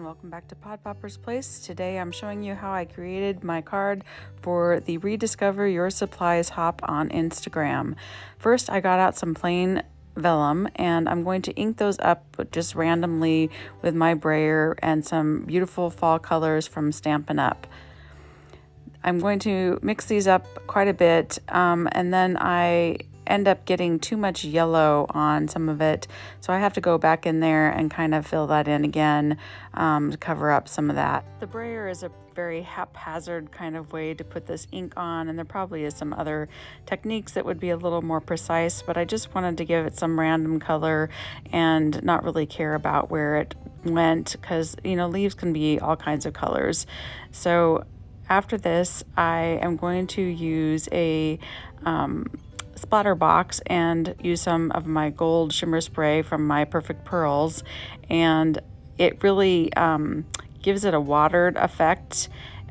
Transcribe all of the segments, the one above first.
welcome back to Pod Popper's Place. Today I'm showing you how I created my card for the Rediscover Your Supplies hop on Instagram. First, I got out some plain vellum and I'm going to ink those up just randomly with my brayer and some beautiful fall colors from Stampin' Up. I'm going to mix these up quite a bit and then I end up getting too much yellow on some of it, so I have to go back in there and kind of fill that in again to cover up some of that. The brayer is a very haphazard kind of way to put this ink on, and there probably is some other techniques that would be a little more precise, but I just wanted to give it some random color and not really care about where it went, because leaves can be all kinds of colors. So after this, I am going to use a splatter box and use some of my gold shimmer spray from My Perfect Pearls, and it really gives it a watered effect,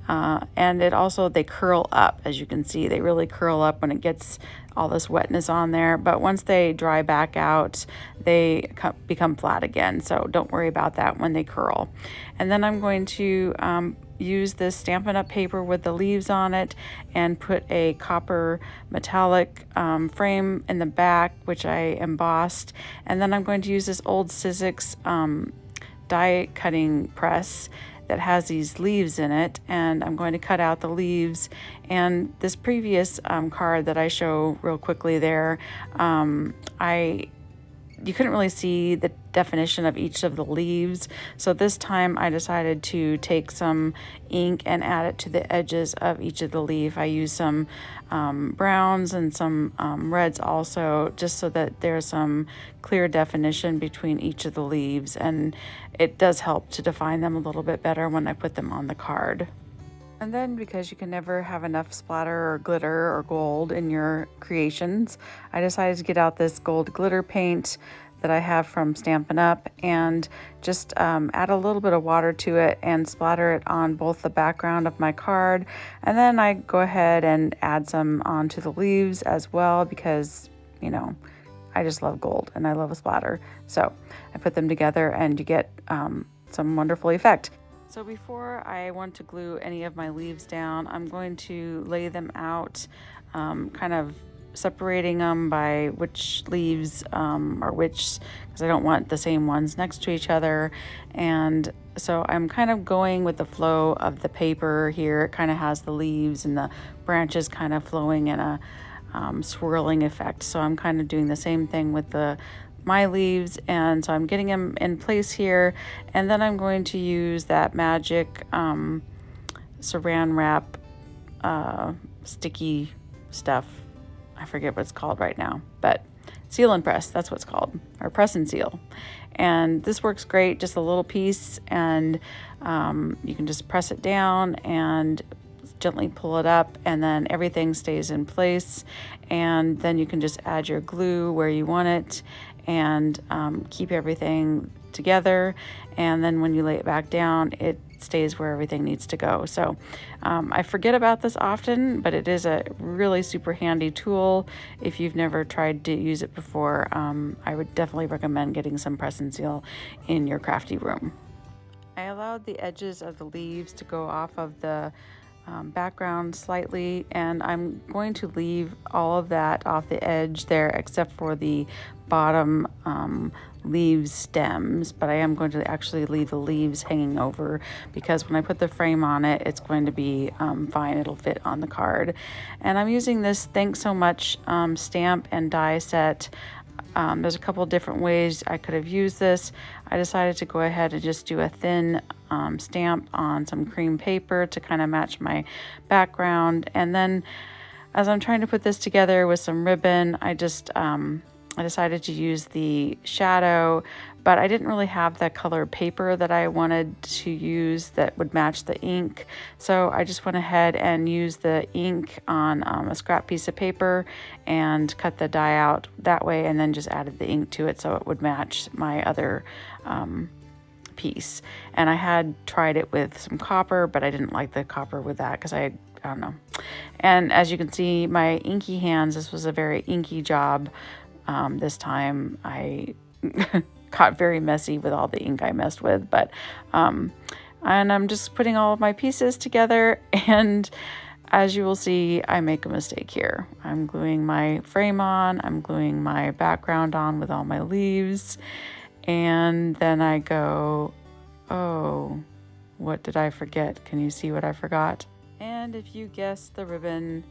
and they curl up. As you can see, they really curl up when it gets all this wetness on there, but once they dry back out, they become flat again, so don't worry about that when they curl. And then I'm going to use this Stampin' Up paper with the leaves on it and put a copper metallic frame in the back, which I embossed. And then I'm going to use this old Sizzix die cutting press that has these leaves in it, and I'm going to cut out the leaves. And this previous card that I show real quickly there, you couldn't really see the definition of each of the leaves. So this time I decided to take some ink and add it to the edges of each of the leaf. I used some browns and some reds also, just so that there's some clear definition between each of the leaves. And it does help to define them a little bit better when I put them on the card. And then, because you can never have enough splatter or glitter or gold in your creations, I decided to get out this gold glitter paint that I have from Stampin' Up and just add a little bit of water to it and splatter it on both the background of my card. And then I go ahead and add some onto the leaves as well, because, I just love gold and I love a splatter. So I put them together and you get some wonderful effect. So before I want to glue any of my leaves down, I'm going to lay them out, kind of separating them by which leaves are which, because I don't want the same ones next to each other. And so I'm kind of going with the flow of the paper here. It kind of has the leaves and the branches kind of flowing in a swirling effect. So I'm kind of doing the same thing with my leaves, and so I'm getting them in place here, and then I'm going to use that magic saran wrap sticky stuff. I forget what it's called right now, but seal and press, that's what it's called, or press and seal. And this works great, just a little piece, and you can just press it down and gently pull it up, and then everything stays in place. And then you can just add your glue where you want it and keep everything together. And then when you lay it back down, it stays where everything needs to go. So I forget about this often, but it is a really super handy tool. If you've never tried to use it before, I would definitely recommend getting some press and seal in your crafty room. I allowed the edges of the leaves to go off of the background slightly, and I'm going to leave all of that off the edge there except for the bottom leaves stems, but I am going to actually leave the leaves hanging over, because when I put the frame on it, it's going to be fine. It'll fit on the card. And I'm using this Thanks So Much stamp and die set. There's a couple different ways I could have used this. I decided to go ahead and just do a thin stamp on some cream paper to kind of match my background. And then as I'm trying to put this together with some ribbon, I decided to use the shadow, but I didn't really have the color paper that I wanted to use that would match the ink. So I just went ahead and used the ink on a scrap piece of paper and cut the die out that way, and then just added the ink to it so it would match my other piece. And I had tried it with some copper, but I didn't like the copper with that because I don't know. And as you can see, my inky hands, this was a very inky job. This time I got very messy with all the ink I messed with, but and I'm just putting all of my pieces together, and as you will see, I make a mistake here. I'm gluing my frame on, I'm gluing my background on with all my leaves, and then I go, oh, what did I forget? Can you see what I forgot? And if you guessed the ribbon,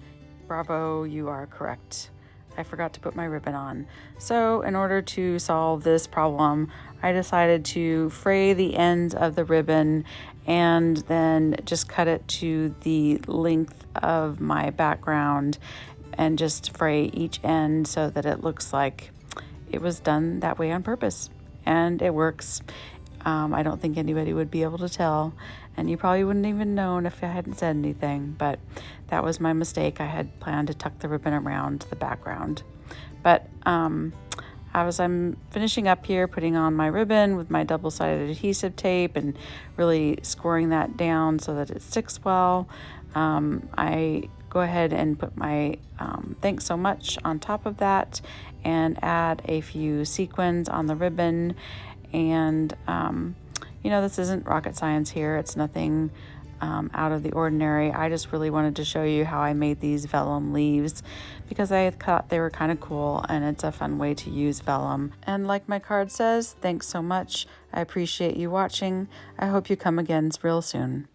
bravo, you are correct. I forgot to put my ribbon on. So in order to solve this problem, I decided to fray the ends of the ribbon and then just cut it to the length of my background and just fray each end so that it looks like it was done that way on purpose. And it works. I don't think anybody would be able to tell, and you probably wouldn't even known if I hadn't said anything, but that was my mistake. I had planned to tuck the ribbon around the background. But as I'm finishing up here, putting on my ribbon with my double-sided adhesive tape and really scoring that down so that it sticks well, I go ahead and put my thanks so much on top of that and add a few sequins on the ribbon. And this isn't rocket science here. It's nothing out of the ordinary. I just really wanted to show you how I made these vellum leaves because I thought they were kind of cool, and it's a fun way to use vellum. And like my card says, thanks so much. I appreciate you watching. I hope you come again real soon.